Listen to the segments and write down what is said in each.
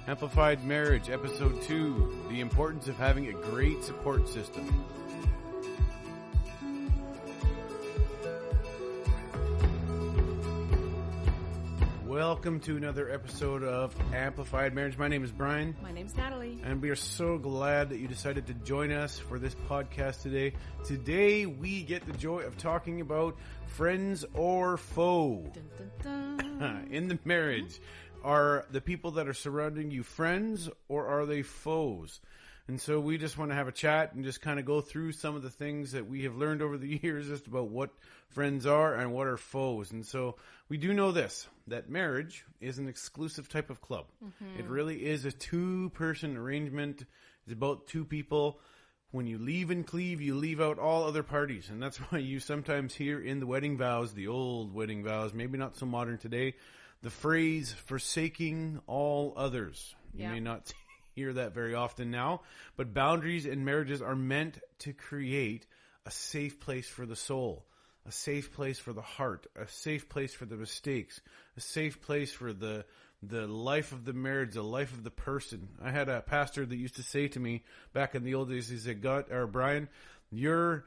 Amplified Marriage, Episode 2, The Importance of Having a Great Support System. Welcome to another episode of Amplified Marriage. My name is Brian. My name's Natalie. And we are so glad that you decided to join us for this podcast today. Today, we get the joy of talking about friends or foe. Dun, dun, dun. In the marriage. Are the people that are surrounding you friends or are they foes? And so we just want to have a chat and just kind of go through some of the things that we have learned over the years just about what friends are and what are foes. And so we do know this, that marriage is an exclusive type of club. Mm-hmm. It really is a two-person arrangement. It's about two people. When you leave and cleave, you leave out all other parties. And that's why you sometimes hear in the wedding vows, the old wedding vows, maybe not so modern today, the phrase, forsaking all others. You may not hear that very often now, but boundaries in marriages are meant to create a safe place for the soul, a safe place for the heart, a safe place for the mistakes, a safe place for the life of the marriage, the life of the person. I had a pastor that used to say to me back in the old days, he said, Brian, your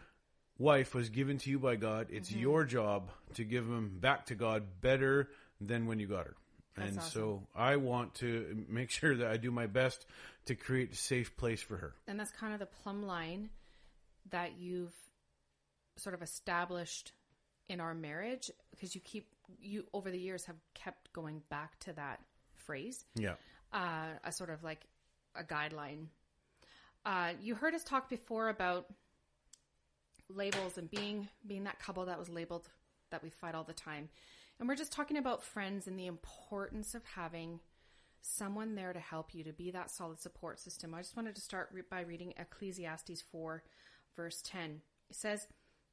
wife was given to you by God. It's your job to give them back to God better than when you got her. That's and awesome. So I want to make sure that I do my best to create a safe place for her. And that's kind of the plumb line that you've sort of established in our marriage, because you over the years have kept going back to that phrase. Yeah. A sort of like a guideline. You heard us talk before about labels and being that couple that was labeled that we fight all the time. And we're just talking about friends and the importance of having someone there to help you, to be that solid support system. I just wanted to start by reading Ecclesiastes 4, verse 10. It says,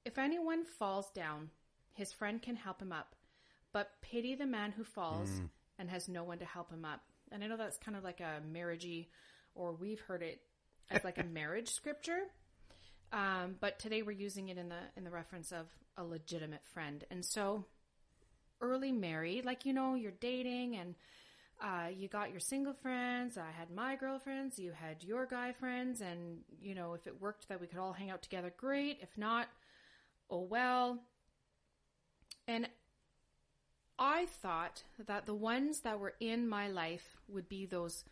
"If anyone falls down, his friend can help him up, but pity the man who falls and has no one to help him up." And I know that's kind of like a marriagey, or we've heard it as like a marriage scripture. But today we're using it in the reference of a legitimate friend. And so early married, like, you're dating and you got your single friends. I had my girlfriends. You had your guy friends. And, if it worked that we could all hang out together, great. If not, oh well. And I thought that the ones that were in my life would be those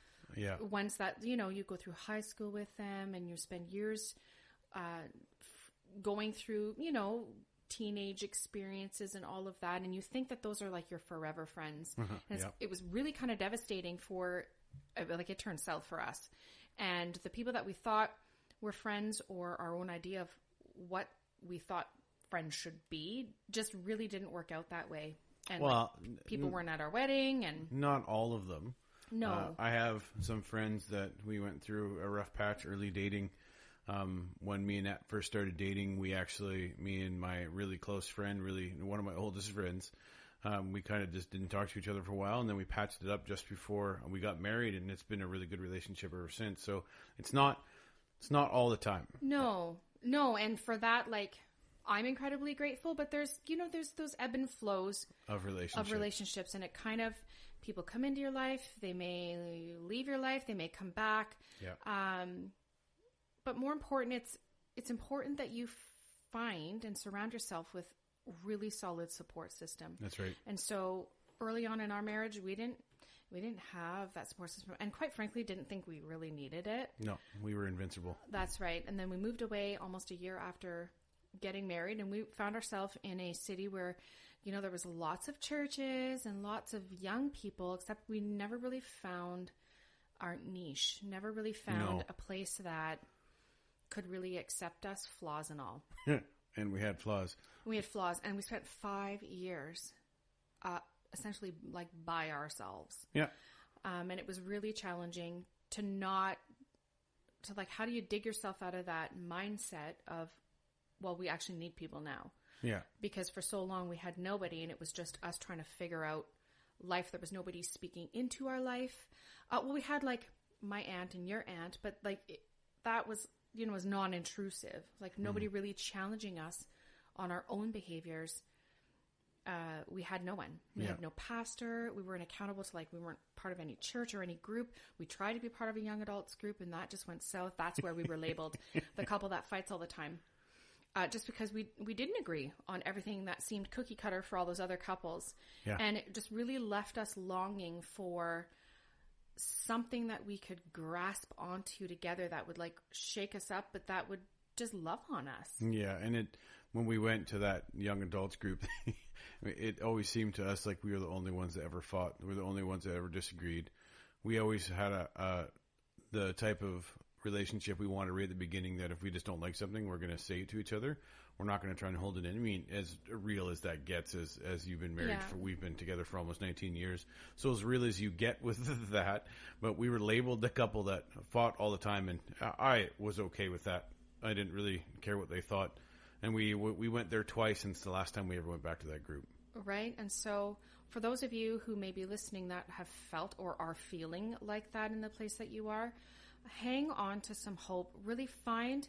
ones that, you go through high school with them and you spend years going through, teenage experiences and all of that, and you think that those are like your forever friends. And it was really kind of devastating it turned south for us. And the people that we thought were friends, or our own idea of what we thought friends should be, just really didn't work out that way. And people weren't at our wedding, and not all of them. No. I have some friends that we went through a rough patch early dating. When me and Nat first started dating, me and my really close friend, really one of my oldest friends, we kind of just didn't talk to each other for a while, and then we patched it up just before we got married, and it's been a really good relationship ever since. So it's not all the time. No. And for that, I'm incredibly grateful, but there's those ebb and flows of relationships, and it kind of, people come into your life, they may leave your life, they may come back. Yeah. But more important, it's important that you find and surround yourself with really solid support system. That's right. And so early on in our marriage, we didn't have that support system, and quite frankly, didn't think we really needed it. No, we were invincible. That's right. And then we moved away almost a year after getting married, and we found ourselves in a city where, there was lots of churches and lots of young people, except we never really found our niche, never really found a place that could really accept us, flaws and all. And we had flaws. And we spent 5 years essentially by ourselves. Yeah. And it was really challenging how do you dig yourself out of that mindset of, well, we actually need people now. Yeah. Because for so long we had nobody, and it was just us trying to figure out life. There was nobody speaking into our life. We had my aunt and your aunt, but that was, was non-intrusive. Nobody really challenging us on our own behaviors. we had no one. We had no pastor. We weren't accountable to, like, we weren't part of any church or any group. We tried to be part of a young adults group, and that just went south. That's where we were labeled the couple that fights all the time. Just because we didn't agree on everything that seemed cookie cutter for all those other couples. Yeah. And it just really left us longing for something that we could grasp onto together that would, like, shake us up, but that would just love on us. Yeah. And when we went to that young adults group, it always seemed to us like we were the only ones that ever fought. We were the only ones that ever disagreed. We always had the type of relationship we wanted right at the beginning, that if we just don't like something, we're going to say it to each other. We're not going to try and hold it in. I mean, as real as that gets, as you've been married we've been together for almost 19 years. So as real as you get with that, but we were labeled the couple that fought all the time, and I was okay with that. I didn't really care what they thought. And we went there twice since the last time we ever went back to that group. Right. And so for those of you who may be listening that have felt or are feeling like that in the place that you are, hang on to some hope. Really find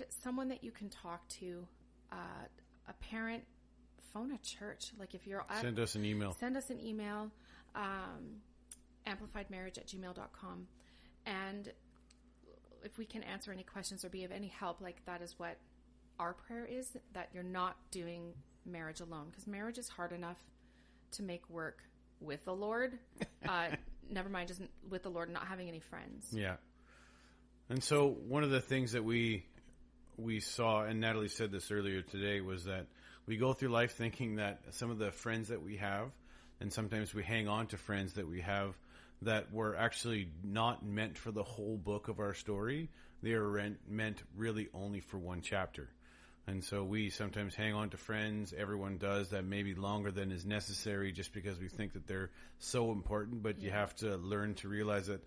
someone that you can talk to, a parent, phone a church. Like, if you're send us an email. amplifiedmarriage@gmail.com. And if we can answer any questions or be of any help, like, that is what our prayer is, that you're not doing marriage alone, because marriage is hard enough to make work with the Lord. Never mind just with the Lord, not having any friends. Yeah. And so one of the things that we saw, and Natalie said this earlier today, was that we go through life thinking that some of the friends that we have, and sometimes we hang on to friends that we have that were actually not meant for the whole book of our story. They are meant really only for one chapter. And so we sometimes hang on to friends, everyone does, that maybe longer than is necessary, just because we think that they're so important. But you have to learn to realize that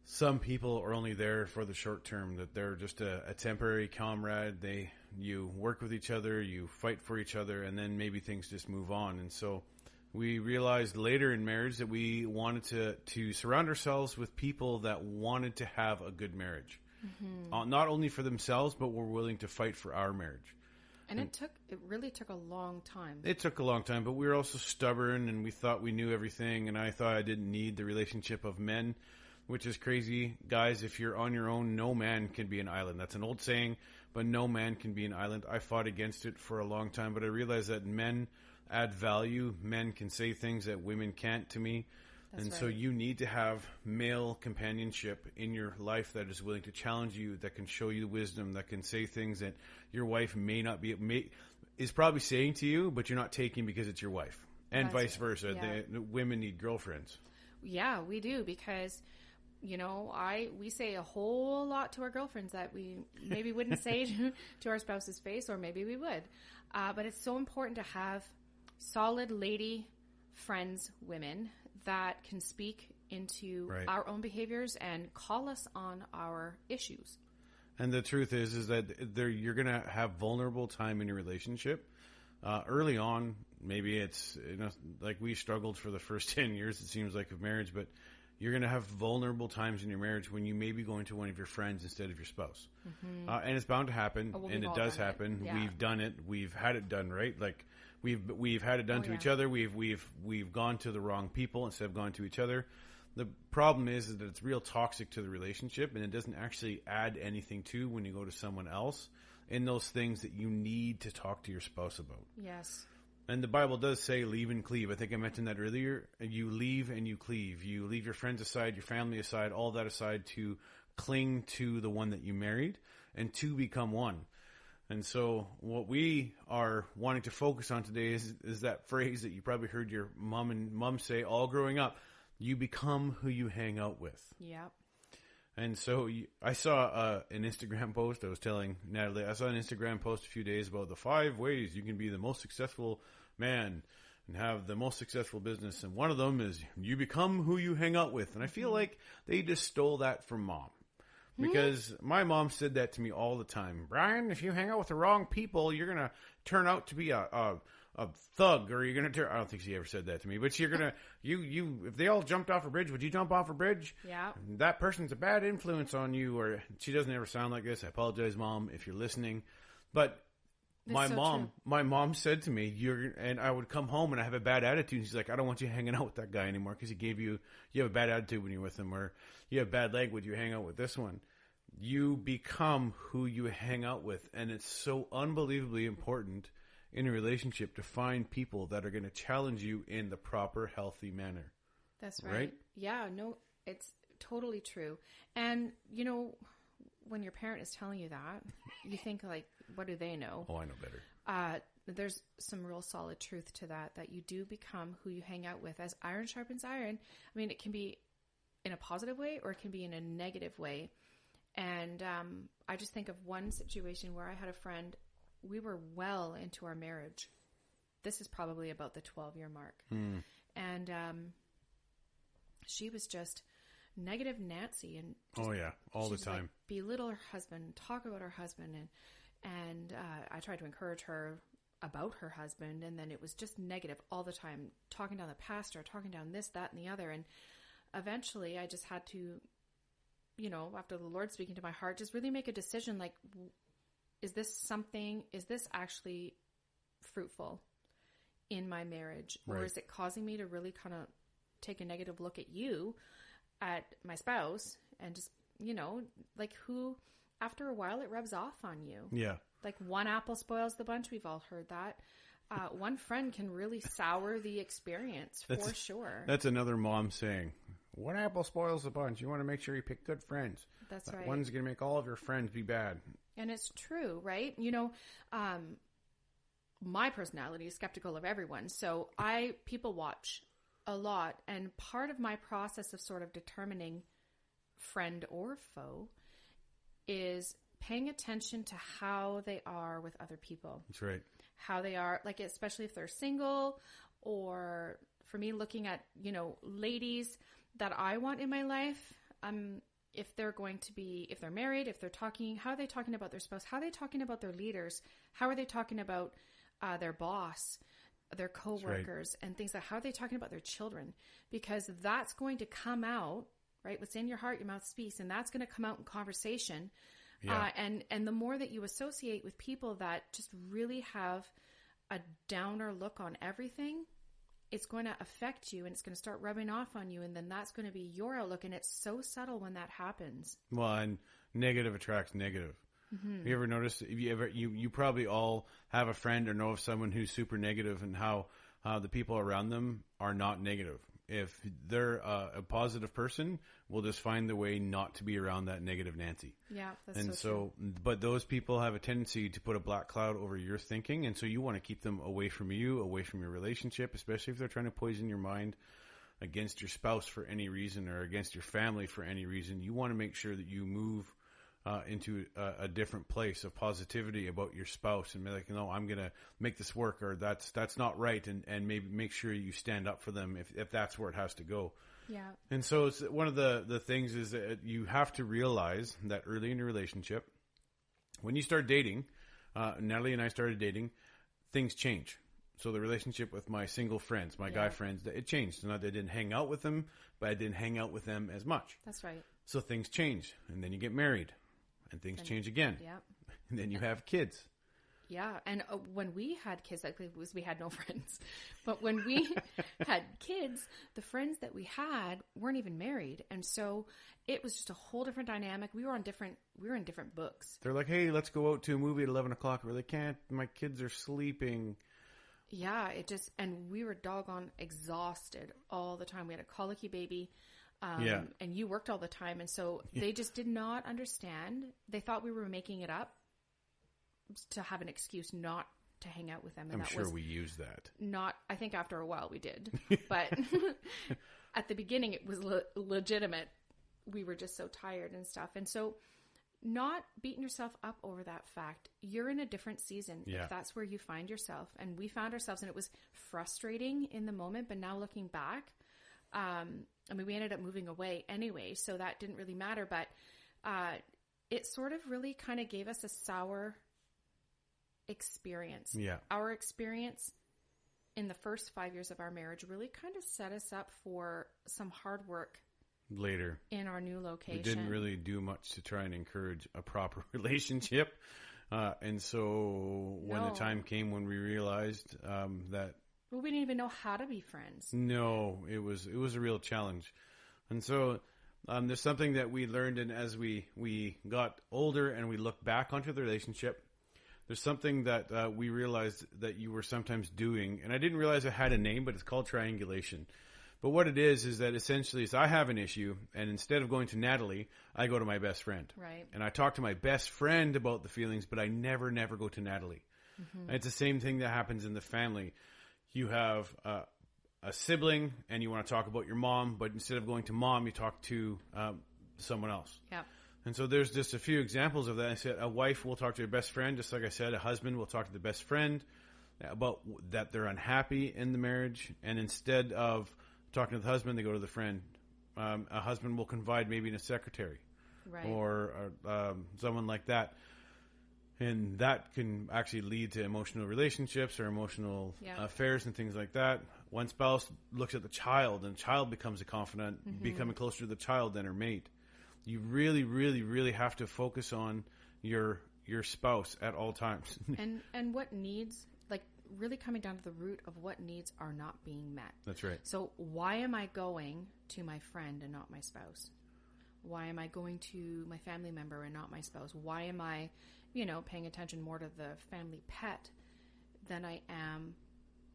some people are only there for the short term, that they're just a temporary comrade. You work with each other, you fight for each other, and then maybe things just move on. And so we realized later in marriage that we wanted to surround ourselves with people that wanted to have a good marriage. Mm-hmm. Not only for themselves, but were willing to fight for our marriage. And it really took a long time. It took a long time, but we were also stubborn, and we thought we knew everything, and I thought I didn't need the relationship of men, which is crazy. Guys, if you're on your own, no man can be an island. That's an old saying, but no man can be an island. I fought against it for a long time, but I realized that men add value. Men can say things that women can't to me. And so you need to have male companionship in your life that is willing to challenge you, that can show you wisdom, that can say things that your wife is probably saying to you, but you're not taking because it's your wife. And vice versa. Yeah. The women need girlfriends. Yeah, we do, because, we say a whole lot to our girlfriends that we maybe wouldn't say to our spouse's face, or maybe we would. But it's so important to have solid lady friends, women, that can speak into our own behaviors and call us on our issues. And the truth is that you're going to have vulnerable time in your relationship. Early on, maybe it's, like we struggled for the first 10 years, it seems like, of marriage, but you're going to have vulnerable times in your marriage when you may be going to one of your friends instead of your spouse. Mm-hmm. And it's bound to happen, and it does happen. Yeah. We've done it. We've had it done, right? Like, we've had it done to each other. We've gone to the wrong people instead of gone to each other. The problem is that it's real toxic to the relationship, and it doesn't actually add anything to when you go to someone else in those things that you need to talk to your spouse about. Yes. And the Bible does say leave and cleave. I think I mentioned that earlier. You leave and you cleave. You leave your friends aside, your family aside, all that aside, to cling to the one that you married and to become one. And so what we are wanting to focus on today is that phrase that you probably heard your mom say all growing up: you become who you hang out with. Yep. And so I saw an Instagram post. I was telling Natalie, I saw an Instagram post a few days about the 5 ways you can be the most successful man and have the most successful business. And one of them is you become who you hang out with. And I feel like they just stole that from Mom. Because my mom said that to me all the time. Brian, if you hang out with the wrong people, you're going to turn out to be a thug, or you're going to I don't think she ever said that to me, but you're going to, if they all jumped off a bridge, would you jump off a bridge? Yeah. That person's a bad influence on you. Or she doesn't ever sound like this. I apologize, Mom, if you're listening. But My mom said to me, and I would come home and I have a bad attitude. She's like, I don't want you hanging out with that guy anymore because you have a bad attitude when you're with him, or you have bad leg when you hang out with this one. You become who you hang out with. And it's so unbelievably important in a relationship to find people that are going to challenge you in the proper, healthy manner. That's right. Yeah, no, it's totally true. And, when your parent is telling you that, you think like, what do they know? Oh, I know better. There's some real solid truth to that you do become who you hang out with. As iron sharpens iron. I mean, it can be in a positive way or it can be in a negative way. And I just think of one situation where I had a friend, we were well into our marriage. This is probably about the 12-year mark. And she was just negative Nancy, and just, all the time. Like, belittle her husband, talk about her husband, and I tried to encourage her about her husband, and then it was just negative all the time, talking down the pastor, talking down this, that, and the other. And eventually I just had to, after the Lord speaking to my heart, just really make a decision, like, is this actually fruitful in my marriage? Or is it causing me to really kind of take a negative look at you, at my spouse, and just, like, who, after a while, it rubs off on you. Yeah. Like, one apple spoils the bunch. We've all heard that. One friend can really sour the experience, for sure. That's another mom saying, one apple spoils the bunch. You want to make sure you pick good friends. That's right. One's going to make all of your friends be bad. And it's true, right? My personality is skeptical of everyone. So I people watch a lot. And part of my process of sort of determining friend or foe is paying attention to how they are with other people. That's right. How they are, like, especially if they're single, or for me, looking at, ladies that I want in my life. If they're married, if they're talking, how are they talking about their spouse? How are they talking about their leaders? How are they talking about their boss, their coworkers, and things like, how are they talking about their children? Because that's going to come out, right? What's in your heart, your mouth speaks, and that's going to come out in conversation. Yeah. And the more that you associate with people that just really have a downer look on everything, it's going to affect you, and it's going to start rubbing off on you, and then that's going to be your outlook, and it's so subtle when that happens. Well, and negative attracts negative. Mm-hmm. Have you ever noticed? You probably all have a friend or know of someone who's super negative, and how the people around them are not negative. If they're a positive person, we'll just find the way not to be around that negative Nancy. Yeah, that's and so true. But those people have a tendency to put a black cloud over your thinking, and so you want to keep them away from you, away from your relationship, especially if they're trying to poison your mind against your spouse for any reason, or against your family for any reason. You want to make sure that you move into a different place of positivity about your spouse, and be like, no, I'm going to make this work, or that's not right. And maybe make sure you stand up for them if that's where it has to go. Yeah. And so it's one of the things is that you have to realize that early in your relationship, when you start dating, Natalie and I started dating, things change. So the relationship with my single friends, my guy friends, it changed. So not that I didn't hang out with them, but I didn't hang out with them as much. That's right. So things change, and then you get married. And things change again. Yeah. And then you have kids. Yeah. And when we had kids, we had no friends. But when we had kids, the friends that we had weren't even married. And so it was just a whole different dynamic. We were in different books. They're like, hey, let's go out to a movie at 11 o'clock. We're like, can't. My kids are sleeping. Yeah. And we were doggone exhausted all the time. We had a colicky baby. And you worked all the time. And so they just did not understand. They thought we were making it up to have an excuse not to hang out with them. And I'm sure we used that. I think after a while we did. But at the beginning it was legitimate. We were just so tired and stuff. And so not beating yourself up over that fact. You're in a different season. Yeah. If that's where you find yourself. And we found ourselves, and it was frustrating in the moment. But now looking back, we ended up moving away anyway, so that didn't really matter. But it sort of really kind of gave us a sour experience. Yeah. Our experience in the first 5 years of our marriage really kind of set us up for some hard work later in our new location. We didn't really do much to try and encourage a proper relationship. And so when the No. time came when we realized that Well, we didn't even know how to be friends. no, it was a real challenge. And so there's something that we learned, and as we got older and we look back onto the relationship, there's something that we realized that you were sometimes doing, and I didn't realize it had a name, but it's called triangulation. But what it is that essentially is I have an issue, and instead of going to Natalie, I go to my best friend. Right. And I talk to my best friend about the feelings, but I never go to Natalie. Mm-hmm. It's the same thing that happens in the family. You have a sibling, and you want to talk about your mom, but instead of going to mom, you talk to someone else. Yeah. And so there's just a few examples of that. I said a wife will talk to her best friend, just like I said, a husband will talk to the best friend about that they're unhappy in the marriage, and instead of talking to the husband, they go to the friend. A husband will confide maybe in a secretary, Right. or someone like that. And that can actually lead to emotional relationships or emotional affairs and things like that. One spouse looks at the child, and the child becomes a confidant, becoming closer to the child than her mate. You really, really, really have to focus on your spouse at all times. and what needs, like really coming down to the root of what needs are not being met. That's right. So why am I going to my friend and not my spouse? Why am I going to my family member and not my spouse? Why am I, paying attention more to the family pet than I am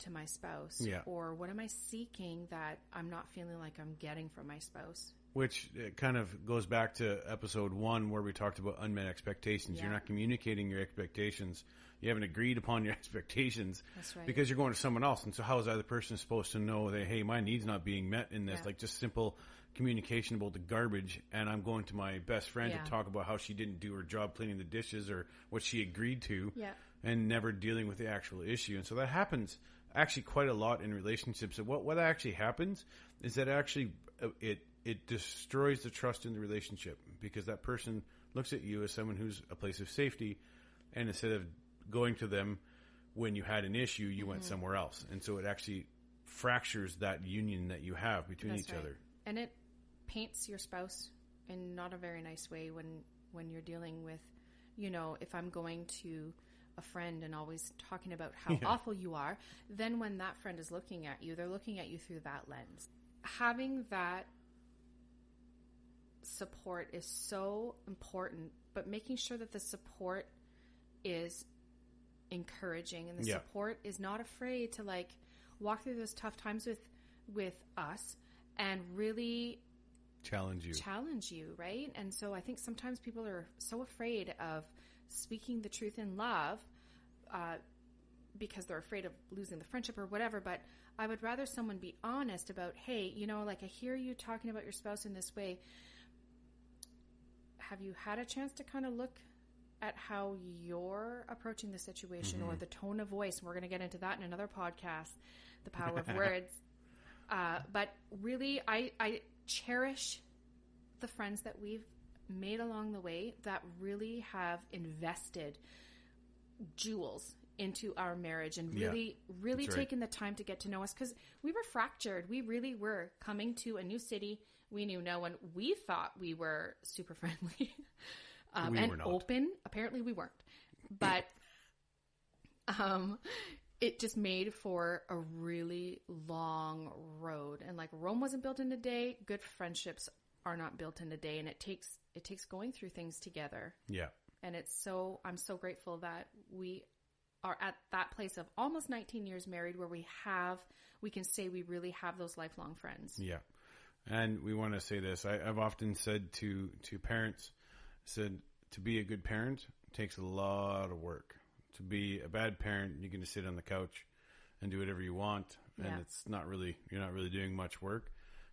to my spouse? Yeah. Or what am I seeking that I'm not feeling like I'm getting from my spouse? Which kind of goes back to episode 1 where we talked about unmet expectations. Yeah. You're not communicating your expectations. You haven't agreed upon your expectations. That's right. Because you're going to someone else. And so how is the other person supposed to know that, hey, my need's not being met in this? Yeah. Like just simple communication about the garbage, and I'm going to my best friend Yeah. to talk about how she didn't do her job cleaning the dishes or what she agreed to, Yeah. and never dealing with the actual issue. And so that happens actually quite a lot in relationships. And what actually happens is that actually it destroys the trust in the relationship, because that person looks at you as someone who's a place of safety, and instead of going to them when you had an issue, you went somewhere else. And so it actually fractures that union that you have between That's each right. other. And it paints your spouse in not a very nice way when you're dealing with, if I'm going to a friend and always talking about how awful you are, then when that friend is looking at you, they're looking at you through that lens. Having that support is so important, but making sure that the support is encouraging and the support is not afraid to walk through those tough times with us and really Challenge you, right? And so I think sometimes people are so afraid of speaking the truth in love because they're afraid of losing the friendship or whatever. But I would rather someone be honest about, hey, I hear you talking about your spouse in this way. Have you had a chance to kind of look at how you're approaching the situation or the tone of voice? And we're going to get into that in another podcast, the power of words. But really, I cherish the friends that we've made along the way that really have invested jewels into our marriage and really taken the time to get to know us, because we were fractured. We really were coming to a new city. We knew no one. We thought we were super friendly and were not. open. Apparently we weren't. But it just made for a really long road. And like Rome wasn't built in a day, good friendships are not built in a day. And it takes going through things together. Yeah. And I'm so grateful that we are at that place of almost 19 years married where we can say we really have those lifelong friends. Yeah. And we want to say this. I've often said to parents, to be a good parent takes a lot of work. To be a bad parent, you can just sit on the couch and do whatever you want. And you're not really doing much work.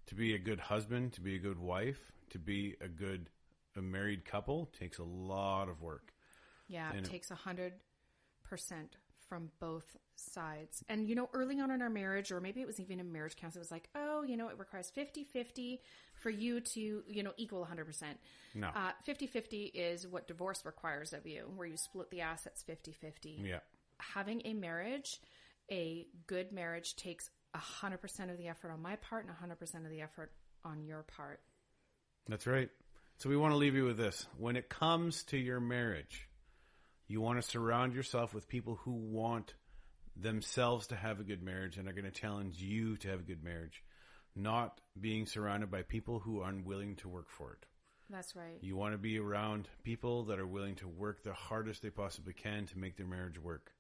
To be a good husband, to be a good wife, to be a married couple takes a lot of work. Yeah, it takes 100% from both sides. And, early on in our marriage, or maybe it was even in marriage counseling, it was like, it requires 50-50 for you to, equal 100%. No. 50-50 is what divorce requires of you, where you split the assets 50-50. Yeah. Having a good marriage takes 100% of the effort on my part and 100% of the effort on your part. That's right. So we want to leave you with this. When it comes to your marriage, You want to surround yourself with people who want themselves to have a good marriage and are going to challenge you to have a good marriage, not being surrounded by people who are unwilling to work for it. That's right. You want to be around people that are willing to work the hardest they possibly can to make their marriage work.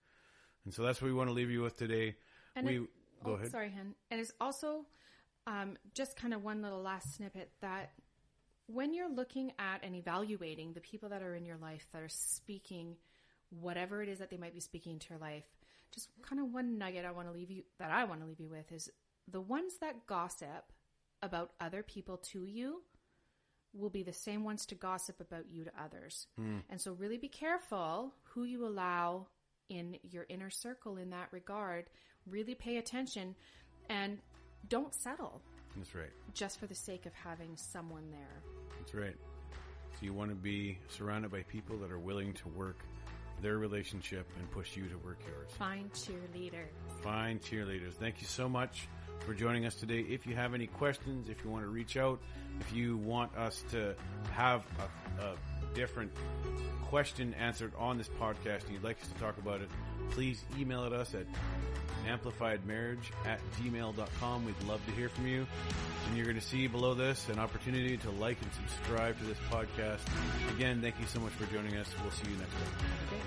And so that's what we want to leave you with today. And Go ahead. Sorry, Hen. And it's also just kind of one little last snippet that when you're looking at and evaluating the people that are in your life that are speaking whatever it is that they might be speaking to your life, just kind of one nugget I want to leave you with is the ones that gossip about other people to you will be the same ones to gossip about you to others. And so really be careful who you allow in your inner circle in that regard. Really pay attention and don't settle. That's right. Just for the sake of having someone there. That's right. So you want to be surrounded by people that are willing to work their relationship and push you to work yours. Find cheerleaders. Find cheerleaders. Thank you so much for joining us today. If you have any questions, if you want to reach out, if you want us to have a different question answered on this podcast and you'd like us to talk about it, please email at us at amplifiedmarriage@gmail.com. We'd love to hear from you. And you're going to see below this an opportunity to like and subscribe to this podcast. Again, thank you so much for joining us. We'll see you next time.